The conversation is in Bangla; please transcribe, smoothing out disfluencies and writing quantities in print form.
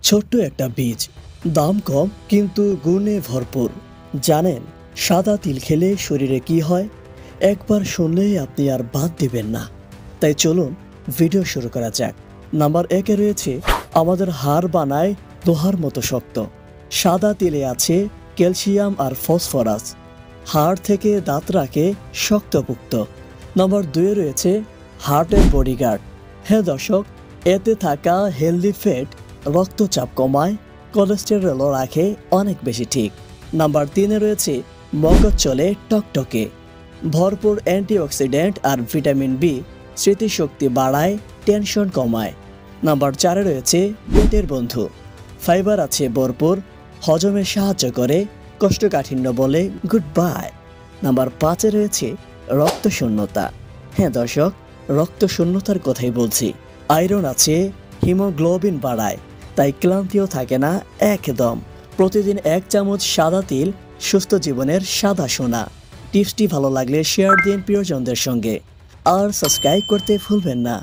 ছোট্ট একটা বীজ, দাম কম কিন্তু গুণে ভরপুর। জানেন সাদা তিল খেলে শরীরে কি হয়? একবার শুনলেই আপনি আর বাদ দিবেন না। তাই চলুন ভিডিও শুরু করা যাক। নাম্বার 1-এ রয়েছে আমাদের হাড় বানায় লোহার মতো শক্ত। সাদা তিলে আছে ক্যালসিয়াম আর ফসফরাস, হাড় থেকে দাঁত রাখে শক্তপুক্ত। নাম্বার 2-এ রয়েছে হার্টের বডিগার্ড। হ্যাঁ দর্শক, এতে থাকা হেলদি ফ্যাট রক্তচাপ কমায়, কোলেস্টেরলও রাখে অনেক বেশি ঠিক। নাম্বার 3-এ রয়েছে মগজ চলে টকটকে। ভরপুর অ্যান্টিঅক্সিডেন্ট আর ভিটামিন বি স্মৃতিশক্তি বাড়ায়, টেনশন কমায়। নাম্বার 4-এ রয়েছে পেটের বন্ধু। ফাইবার আছে ভরপুর, হজমে সাহায্য করে, কোষ্ঠকাঠিন্য বলে গুড বাই। নাম্বার 5-এ রয়েছে রক্ত শূন্যতা। হ্যাঁ দর্শক, রক্ত শূন্যতার কথাই বলছি। আয়রন আছে, হিমোগ্লোবিন বাড়ায়, তাই ক্লান্তিও থাকে না একদম। প্রতিদিন 1 চামচ সাদা তিল সুস্থ জীবনের সাদা সোনা। টিপসটি ভালো লাগলে শেয়ার দিন প্রিয়জনদের সঙ্গে, আর সাবস্ক্রাইব করতে ভুলবেন না।